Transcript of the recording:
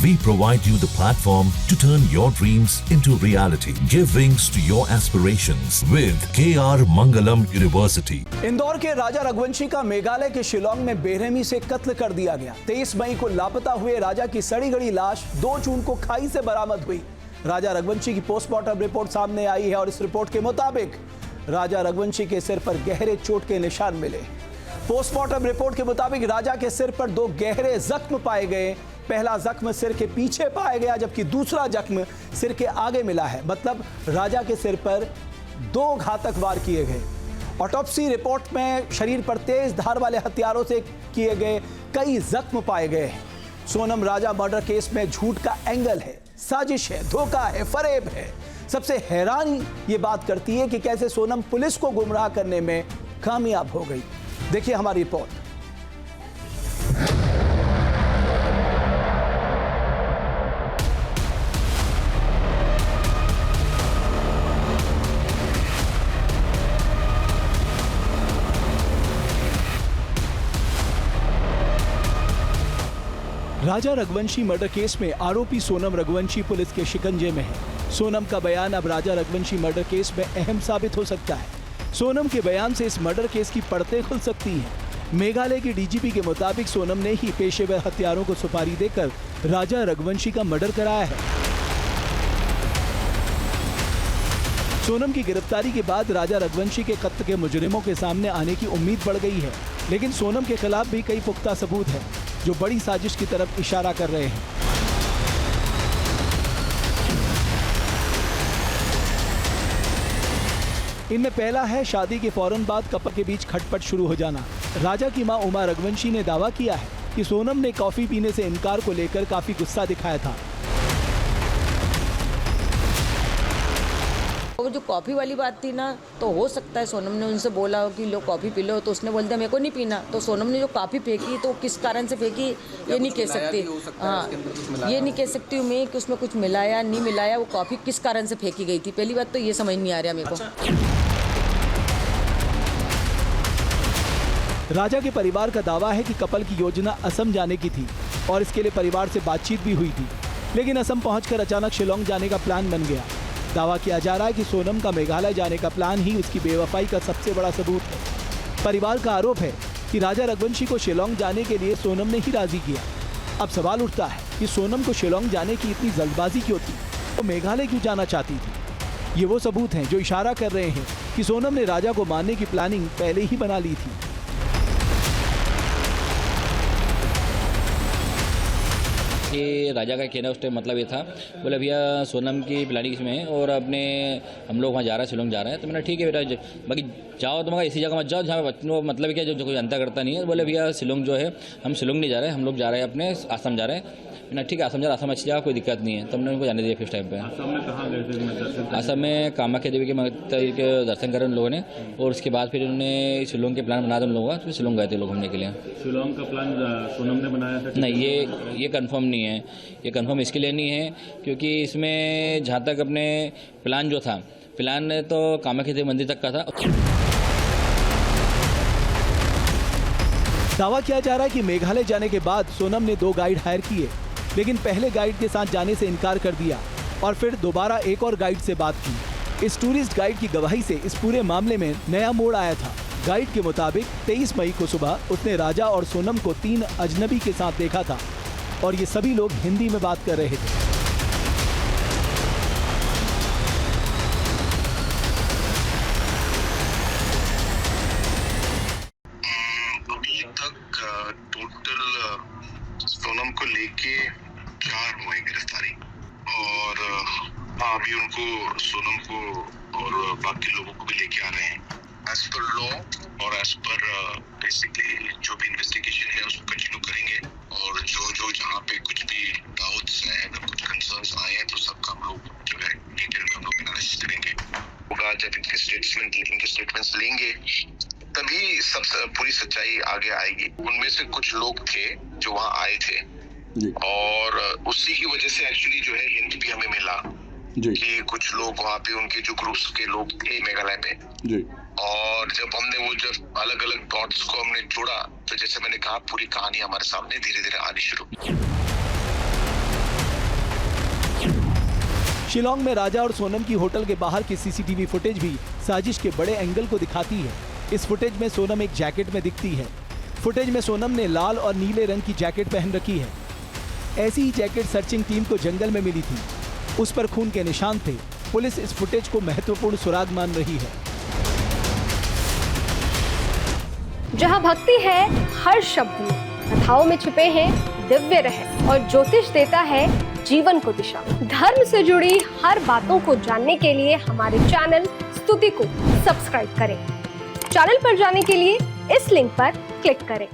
We provide you the platform to turn your dreams into reality. Give wings to your aspirations with KR Mangalam University. Indore के राजा रघुवंशी का मेघालय के शिलोंग में बेरहमी से कत्ल कर दिया गया। 23 मई को लापता हुए राजा की सड़ी गड़ी लाश 2 जून को खाई से बरामद हुई। राजा रघुवंशी की पोस्टमार्टम रिपोर्ट सामने आई है और इस रिपोर्ट के मुताबिक राजा रघुवंशी के सिर पर गहरे चोट के निशान मिले। पोस्टमार्टम रिपोर्ट के मुताबिक राजा के सिर पर 2 गहरे जख्म पाए गए। पहला जख्म सिर के पीछे पाया गया जबकि दूसरा जख्म सिर के आगे मिला है। मतलब राजा के सिर पर 2 घातक वार किए गए। ऑटोप्सी रिपोर्ट में शरीर पर तेज धार वाले हथियारों से किए गए कई जख्म पाए गए हैं। सोनम राजा मर्डर केस में झूठ का एंगल है, साजिश है, धोखा है, फरेब है। सबसे हैरानी ये बात करती है कि कैसे सोनम पुलिस को गुमराह करने में कामयाब हो गई। देखिए हमारी रिपोर्ट। राजा रघुवंशी मर्डर केस में आरोपी सोनम रघुवंशी पुलिस के शिकंजे में है। सोनम का बयान अब राजा रघुवंशी मर्डर केस में अहम साबित हो सकता है। सोनम के बयान से इस मर्डर केस की परतें खुल सकती हैं। मेघालय के डीजीपी के मुताबिक सोनम ने ही पेशेवर हत्यारों को सुपारी देकर राजा रघुवंशी का मर्डर कराया है। सोनम की गिरफ्तारी के बाद राजा रघुवंशी के कत्ल के मुजरिमों के सामने आने की उम्मीद बढ़ गई है, लेकिन सोनम के खिलाफ भी कई पुख्ता सबूत हैं जो बड़ी साजिश की तरफ इशारा कर रहे हैं। इनमें पहला है शादी के फौरन बाद कपल के बीच खटपट शुरू हो जाना। राजा की मां उमा रघुवंशी ने दावा किया है कि सोनम ने कॉफी पीने से इनकार को लेकर काफी गुस्सा दिखाया था। वो जो कॉफ़ी वाली बात थी ना, तो हो सकता है सोनम ने उनसे बोला हो कि लो कॉफ़ी पी लो, तो उसने बोल दिया मेरे को नहीं पीना। तो सोनम ने जो कॉफ़ी फेंकी तो किस कारण से फेंकी ये नहीं कह सकती। हाँ, ये नहीं कह सकती हूँ मैं कि उसमें कुछ मिलाया नहीं मिलाया, वो कॉफ़ी किस कारण से फेंकी गई थी। पहली बात तो ये समझ नहीं आ रहा मेरे को। राजा के परिवार का दावा है कि कपल की योजना असम जाने की थी और इसके लिए परिवार से बातचीत भी हुई थी, लेकिन असम पहुंचकर अचानक शिलोंग जाने का प्लान बन गया। दावा किया जा रहा है कि सोनम का मेघालय जाने का प्लान ही उसकी बेवफाई का सबसे बड़ा सबूत है। परिवार का आरोप है कि राजा रघुवंशी को शिलोंग जाने के लिए सोनम ने ही राजी किया। अब सवाल उठता है कि सोनम को शिलोंग जाने की इतनी जल्दबाजी क्यों थी, वो मेघालय क्यों जाना चाहती थी। ये वो सबूत हैं जो इशारा कर रहे हैं कि सोनम ने राजा को मारने की प्लानिंग पहले ही बना ली थी। कि राजा का कहना उस टाइम मतलब ये था, बोले भैया सोनम की प्लानिंग इसमें और अपने हम लोग वहाँ जा रहे हैं, शिलोंग जा रहे हैं। तो मैंने ठीक है बेटा, बाकी जाओ तो मगर इसी जगह मत जाओ जहाँ पे बच्चों मतलब क्या जो कोई अंतर करता नहीं है। बोले भैया शिलोंग जो है हम शिलोंग नहीं जा रहे हैं, हम लोग जा रहे हैं अपने आसाम जा रहे हैं। मैंने ठीक है आसाम जा रहे, आसाम अच्छी जगह, कोई दिक्कत नहीं है। तो हमने उनको जाने दिया फिर टाइम पे। आसाम में कहाँ गए थे? आसाम में कामाख्या देवी के दर्शन करे उन लोगों ने और उसके बाद फिर उन्होंने शिलोंग के प्लान बना था उन लोगों का, फिर शिलोंग गए थे लोग घूमने के लिए। शिलोंग का प्लान सोनम ने बनाया था? नहीं, ये कंफर्म नहीं है। ये कंफर्म इसके लिए नहीं है क्योंकि इसमें जहाँ तक अपने प्लान जो था, प्लान तो कामाख्या देवी मंदिर तक का था। दावा किया जा रहा है कि मेघालय जाने के बाद सोनम ने 2 गाइड हायर किए, लेकिन पहले गाइड के साथ जाने से इनकार कर दिया और फिर दोबारा एक और गाइड से बात की। इस टूरिस्ट गाइड की गवाही से इस पूरे मामले में नया मोड़ आया था। गाइड के मुताबिक 23 मई को सुबह उसने राजा और सोनम को 3 अजनबी के साथ देखा था और ये सभी लोग हिंदी में बात कर रहे थे। अभी तक टोटल सोनम को लेके 4 हुए गिरफ्तारी और अभी उनको सोनम को और बाकी लोगों को भी लेके आ रहे हैं एज पर लॉ और एज पर बेसिकली जो भी इन्वेस्टिगेशन है उसको कंटिन्यू करेंगे और जो जहाँ पे कुछ भी डाउट्स हैं, अगर कुछ कंसर्न्स आए हैं तो सबका हम लोग जो है डिटेल में हम लोग एनालिसिस करेंगे। होगा जब इनके स्टेटमेंट्स लेंगे तभी सब पूरी सच्चाई आगे आएगी। उनमें से कुछ लोग थे जो वहाँ आए थे और उसी की वजह से एक्चुअली जो है हिंट भी हमें मिला कि कुछ लोग वहाँ पे उनके जो ग्रुप्स के लोग थे मेघालय में। और जब हमने जब अलग अलग डॉट्स को हमने जोड़ा तो जैसे मैंने कहा पूरी कहानी हमारे सामने धीरे धीरे आनी शुरू। शिलोंग में राजा और सोनम की होटल के बाहर की सीसीटीवी फुटेज भी साजिश के बड़े एंगल को दिखाती है। इस फुटेज में सोनम एक जैकेट में दिखती है। फुटेज में सोनम ने लाल और नीले रंग की जैकेट पहन रखी है। ऐसी ही जैकेट सर्चिंग टीम को जंगल में मिली थी। उस पर खून के निशान थे। पुलिस इस फुटेज को महत्वपूर्ण सुराग मान रही है। जहां भक्ति है हर शब्द में, कथाओं में छुपे हैं दिव्य रहस्य और ज्योतिष देता है जीवन को दिशा। धर्म से जुड़ी हर बातों को जानने के लिए हमारे चैनल स्तुति को सब्सक्राइब करें। चैनल पर जाने के लिए इस लिंक पर क्लिक करें।